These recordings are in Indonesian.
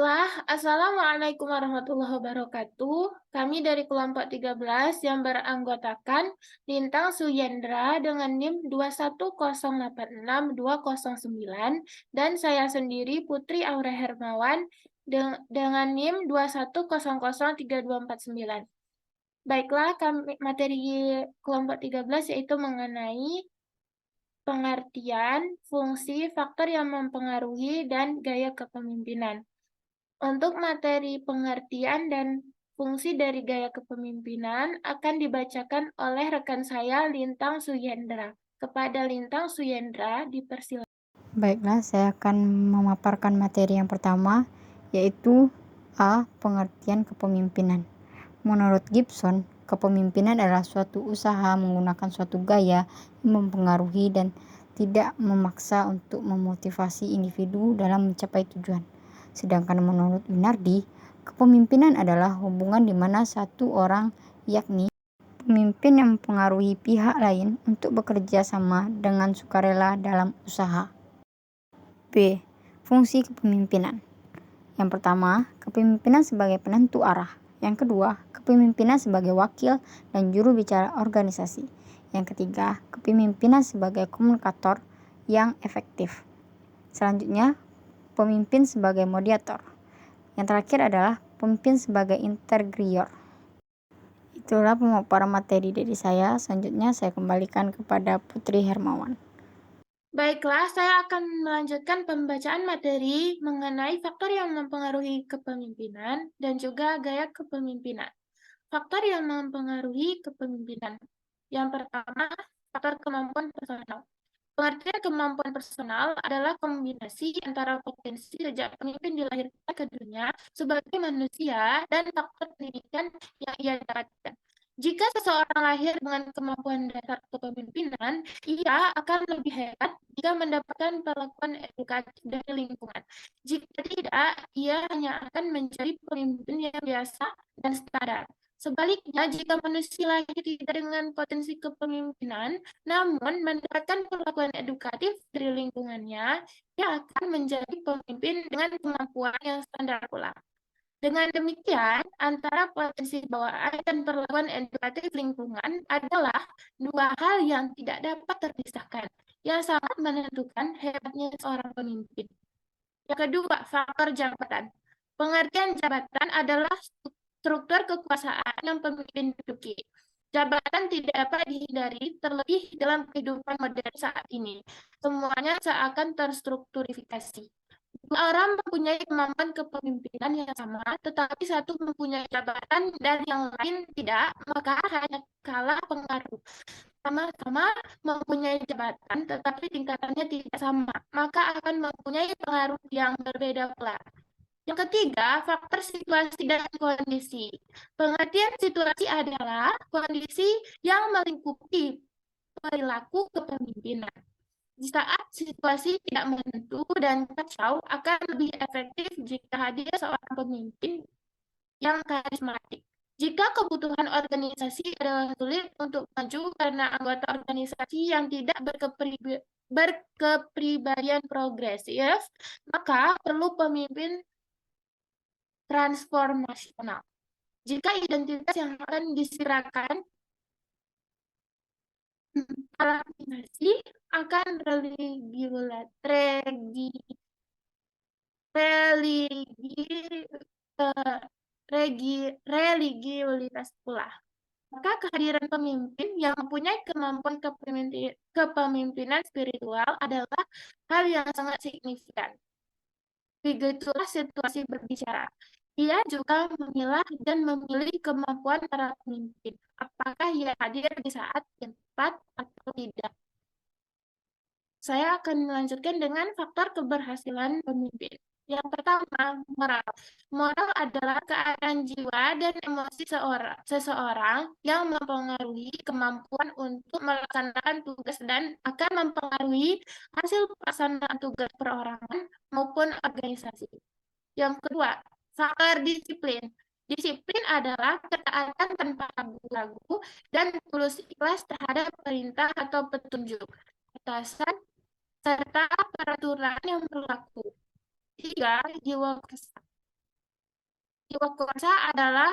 Baiklah, Assalamualaikum warahmatullahi wabarakatuh. Kami dari kelompok 13 yang beranggotakan Lintang Suyendra dengan NIM 21086-209 dan saya sendiri Putri Aura Hermawan dengan NIM 21003-249. Baiklah, materi kelompok 13 yaitu mengenai pengertian, fungsi, faktor yang mempengaruhi, dan gaya kepemimpinan. Untuk materi pengertian dan fungsi dari gaya kepemimpinan akan dibacakan oleh rekan saya, Lintang Suyendra. Kepada Lintang Suyendra, dipersilakan. Baiklah, saya akan memaparkan materi yang pertama, yaitu A. Pengertian kepemimpinan. Menurut Gibson, kepemimpinan adalah suatu usaha menggunakan suatu gaya yang mempengaruhi dan tidak memaksa untuk memotivasi individu dalam mencapai tujuan. Sedangkan menurut Winardi, kepemimpinan adalah hubungan di mana satu orang, yakni pemimpin yang mempengaruhi pihak lain untuk bekerja sama dengan sukarela dalam usaha. B. Fungsi kepemimpinan. Yang pertama, kepemimpinan sebagai penentu arah. Yang kedua, kepemimpinan sebagai wakil dan juru bicara organisasi. Yang ketiga, kepemimpinan sebagai komunikator yang efektif. Selanjutnya, pemimpin sebagai mediator. Yang terakhir adalah pemimpin sebagai integrior. Itulah pemaparan materi dari saya. Selanjutnya saya kembalikan kepada Putri Hermawan. Baiklah, saya akan melanjutkan pembacaan materi mengenai faktor yang mempengaruhi kepemimpinan dan juga gaya kepemimpinan. Faktor yang mempengaruhi kepemimpinan. Yang pertama, faktor kemampuan personal. Pengertian kemampuan personal adalah kombinasi antara potensi sejak pemimpin dilahirkan ke dunia sebagai manusia dan faktor pendidikan yang ia dapatkan. Jika seseorang lahir dengan kemampuan dasar kepemimpinan, ia akan lebih hebat jika mendapatkan perlakuan edukatif dari lingkungan. Jika tidak, ia hanya akan menjadi pemimpin yang biasa dan standar. Sebaliknya, jika manusia lahir tidak dengan potensi kepemimpinan, namun mendapatkan perlakuan edukatif dari lingkungannya, ia akan menjadi pemimpin dengan kemampuan yang standar pula. Dengan demikian, antara potensi bawaan dan perlakuan edukatif lingkungan adalah dua hal yang tidak dapat terpisahkan, yang sangat menentukan hebatnya seorang pemimpin. Yang kedua, faktor jabatan. Pengertian jabatan adalah struktur kekuasaan yang pemimpin duduki. Jabatan tidak dapat dihindari, terlebih dalam kehidupan modern saat ini. Semuanya seakan terstrukturifikasi. Dua orang mempunyai kemampuan kepemimpinan yang sama, tetapi satu mempunyai jabatan dan yang lain tidak, maka hanya kalah pengaruh. Sama-sama mempunyai jabatan, tetapi tingkatannya tidak sama, maka akan mempunyai pengaruh yang berbeda pula. Yang ketiga, faktor situasi dan kondisi. Pengertian situasi adalah kondisi yang melingkupi perilaku kepemimpinan. Di saat situasi tidak menentu dan kacau, akan lebih efektif jika hadir seorang pemimpin yang karismatik. Jika kebutuhan organisasi adalah sulit untuk maju karena anggota organisasi yang tidak berkepribadian progresif, maka perlu pemimpin transformasional. Jika identitas yang akan disirakan organisasi akan religiulitas pula. Maka kehadiran pemimpin yang mempunyai kemampuan kepemimpinan spiritual adalah hal yang sangat signifikan. Begitulah situasi berbicara. Ia juga memilah dan memilih kemampuan para pemimpin. Apakah ia hadir di saat yang tepat atau tidak? Saya akan melanjutkan dengan faktor keberhasilan pemimpin. Yang pertama, moral. Moral adalah keadaan jiwa dan emosi seseorang yang mempengaruhi kemampuan untuk melaksanakan tugas dan akan mempengaruhi hasil pelaksanaan tugas perorangan maupun organisasi. Yang kedua, faktor disiplin. Disiplin adalah ketaatan tanpa ragu-ragu dan tulus ikhlas terhadap perintah atau petunjuk atasan serta peraturan yang berlaku. Tiga, jiwa kesal. Jiwa kuasa adalah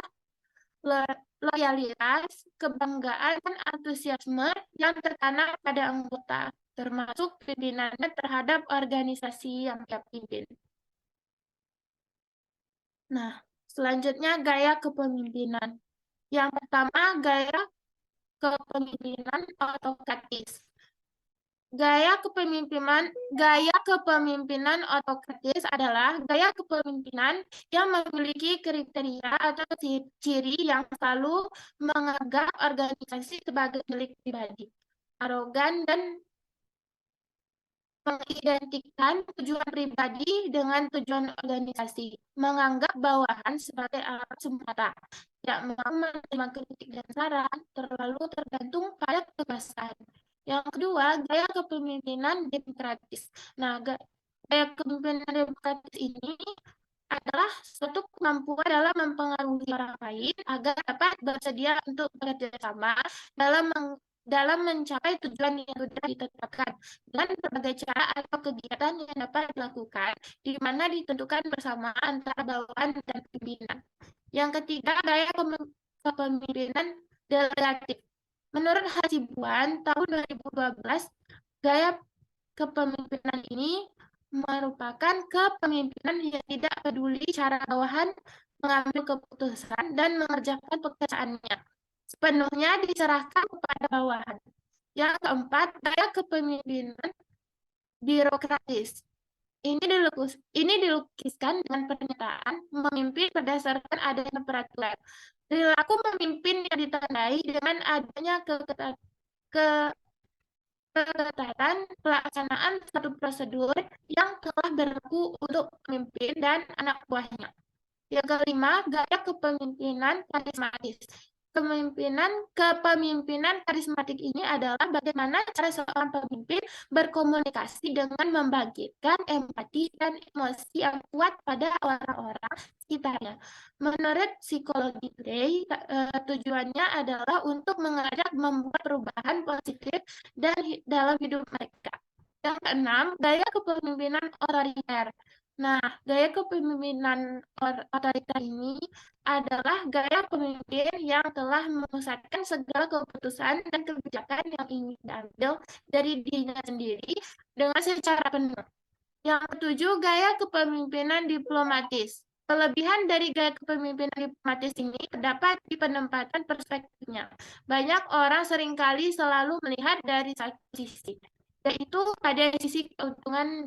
loyalitas, kebanggaan, dan antusiasme yang tertanam pada anggota, termasuk pimpinannya terhadap organisasi yang dia pimpin. Nah, selanjutnya gaya kepemimpinan. Yang pertama, gaya kepemimpinan autokratis. Gaya kepemimpinan autokratis adalah gaya kepemimpinan yang memiliki kriteria atau ciri yang selalu menganggap organisasi sebagai milik pribadi, arogan, dan mengidentikan tujuan pribadi dengan tujuan organisasi, menganggap bawahan sebagai alat semata, tidak mau menerima kritik dan saran, terlalu tergantung pada kekuasaan. Yang kedua, gaya kepemimpinan demokratis. Nah, gaya kepemimpinan demokratis ini adalah suatu kemampuan dalam mempengaruhi orang lain agar dapat bersedia untuk bekerja sama dalam mencapai tujuan yang sudah ditetapkan dengan berbagai cara atau kegiatan yang dapat dilakukan, di mana ditentukan bersama antara bawahan dan pimpinan. Yang ketiga, gaya kepemimpinan delegatif. Menurut Hasibuan tahun 2012, gaya kepemimpinan ini merupakan kepemimpinan yang tidak peduli cara bawahan mengambil keputusan dan mengerjakan pekerjaannya. Sepenuhnya diserahkan kepada bawahan. Yang keempat, gaya kepemimpinan birokratis. Ini dilukiskan dengan pernyataan memimpin berdasarkan adanya peraturan. Perilaku memimpin yang ditandai dengan adanya keketatan pelaksanaan satu prosedur yang telah berlaku untuk pemimpin dan anak buahnya. Yang kelima, gaya kepemimpinan karismatis. Kepemimpinan karismatik ini adalah bagaimana cara seorang pemimpin berkomunikasi dengan membangkitkan empati dan emosi yang kuat pada orang-orang sekitarnya. Menurut Psikologi Today, tujuannya adalah untuk mengajak membuat perubahan positif dalam hidup mereka. Yang keenam, gaya kepemimpinan otoriter. Nah, gaya kepemimpinan otoriter ini adalah gaya pemimpin yang telah memusatkan segala keputusan dan kebijakan yang ingin diambil dari dirinya sendiri dengan secara penuh. Yang ketujuh, gaya kepemimpinan diplomatis. Kelebihan dari gaya kepemimpinan diplomatis ini terdapat di penempatan perspektifnya. Banyak orang seringkali selalu melihat dari satu sisi, yaitu pada sisi keuntungan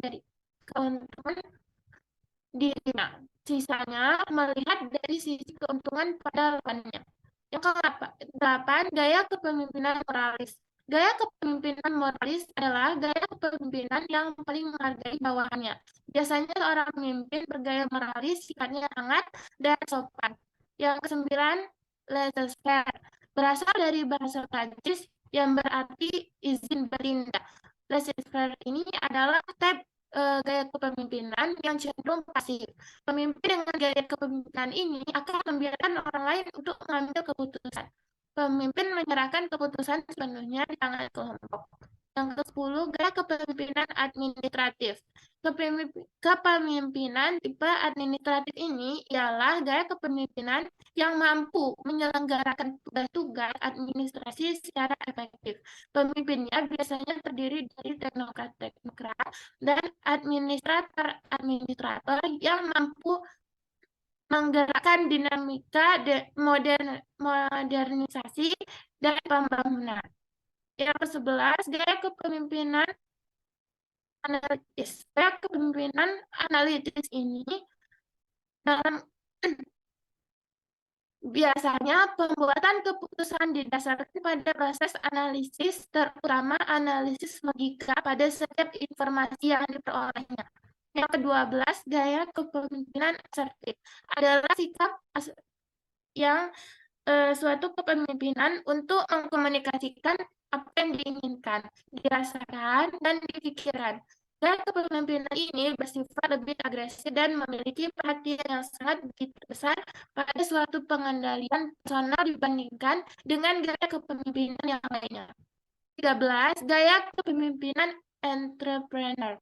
dirinya. Sisanya melihat dari sisi keuntungan pada lawannya. Yang ke-8, gaya kepemimpinan moralis. Gaya kepemimpinan moralis adalah gaya kepemimpinan yang paling menghargai bawahannya. Biasanya seorang pemimpin bergaya moralis sifatnya hangat dan sopan. Yang ke-9, laissez-faire. Berasal dari bahasa Prancis yang berarti izin bertindak. Laissez-faire ini adalah gaya kepemimpinan yang cenderung pasif. Pemimpin dengan gaya kepemimpinan ini akan membiarkan orang lain untuk mengambil keputusan. Pemimpin menyerahkan keputusan sepenuhnya di tangan kelompok. Yang ke-10, gaya kepemimpinan administratif. Kepemimpinan tipe administratif ini ialah gaya kepemimpinan yang mampu menyelenggarakan tugas-tugas administrasi secara efektif. Pemimpinnya biasanya terdiri dari teknokrat-teknokrat dan administrator yang mampu menggerakkan dinamika modernisasi dan pembangunan. Yang ke-11, gaya kepemimpinan analitis. Gaya kepemimpinan analitis ini dalam biasanya pembuatan keputusan didasarkan pada proses analisis, terutama analisis logika pada setiap informasi yang diperolehnya. Yang ke-12, gaya kepemimpinan asertif adalah sikap yang suatu kepemimpinan untuk mengkomunikasikan apa yang diinginkan, dirasakan, dan dipikirkan. Gaya kepemimpinan ini bersifat lebih agresif dan memiliki perhatian yang sangat begitu besar pada suatu pengendalian personal dibandingkan dengan gaya kepemimpinan yang lainnya. 13. Gaya kepemimpinan entrepreneur.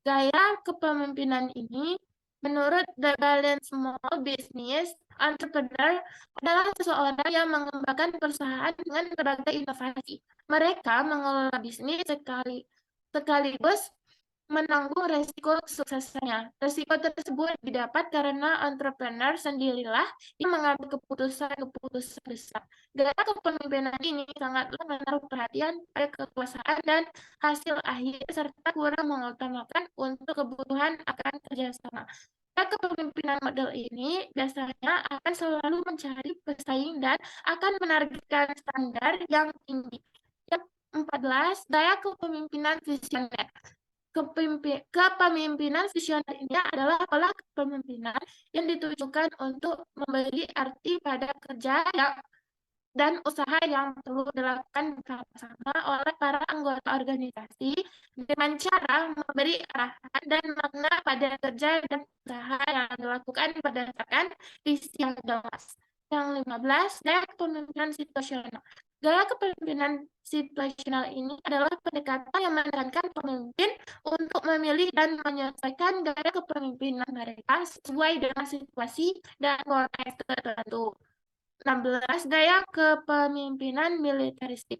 Gaya kepemimpinan ini Menurut The Balance Small Business Entrepreneur adalah seseorang yang mengembangkan perusahaan dengan berbagai inovasi. Mereka mengelola bisnis sekaligus menanggung resiko kesuksesnya. Resiko tersebut didapat karena entrepreneur sendirilah yang mengambil keputusan-keputusan besar. Gaya kepemimpinan ini sangatlah menaruh perhatian pada kekuasaan dan hasil akhir serta kurang mengutamakan untuk kebutuhan akan kerjasama. Gaya kepemimpinan model ini biasanya akan selalu mencari pesaing dan akan menargetkan standar yang tinggi. Yang 14, gaya kepemimpinan visioner. Kepemimpinan visioner ini adalah pola kepemimpinan yang ditujukan untuk memberi arti pada kerja dan usaha yang perlu dilakukan bersama-sama oleh para anggota organisasi dengan cara memberi arahan dan makna pada kerja dan usaha yang dilakukan berdasarkan visi yang jelas. Yang 15, gaya kepemimpinan situasional. Gaya kepemimpinan situasional ini adalah pendekatan yang menekankan pemimpin untuk memilih dan menyesuaikan gaya kepemimpinan mereka sesuai dengan situasi dan konteks tertentu. 16, gaya kepemimpinan militeristik.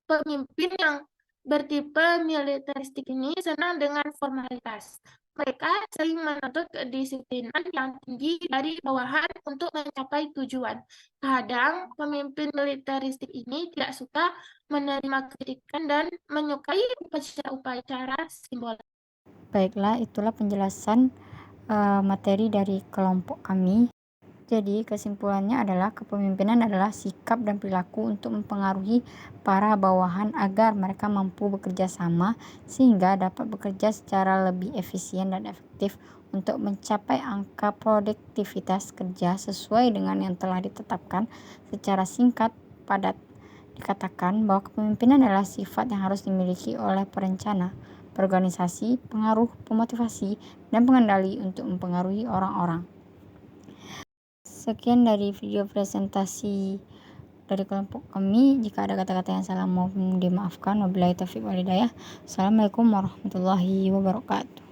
Pemimpin yang bertipe militeristik ini senang dengan formalitas. Mereka sering menuntut kedisiplinan yang tinggi dari bawahan untuk mencapai tujuan. Kadang, pemimpin militeristik ini tidak suka menerima kritikan dan menyukai upacara-upacara simbolik. Baiklah, itulah penjelasan materi dari kelompok kami. Jadi kesimpulannya adalah kepemimpinan adalah sikap dan perilaku untuk mempengaruhi para bawahan agar mereka mampu bekerja sama sehingga dapat bekerja secara lebih efisien dan efektif untuk mencapai angka produktivitas kerja sesuai dengan yang telah ditetapkan. Secara singkat, padat, dikatakan bahwa kepemimpinan adalah sifat yang harus dimiliki oleh perencana, berorganisasi, pengaruh, pemotivasi, dan pengendali untuk mempengaruhi orang-orang. Sekian dari video presentasi dari kelompok kami. Jika ada kata-kata yang salah mohon dimaafkan. Wabillahi taufiq wal hidayah. Assalamualaikum warahmatullahi wabarakatuh.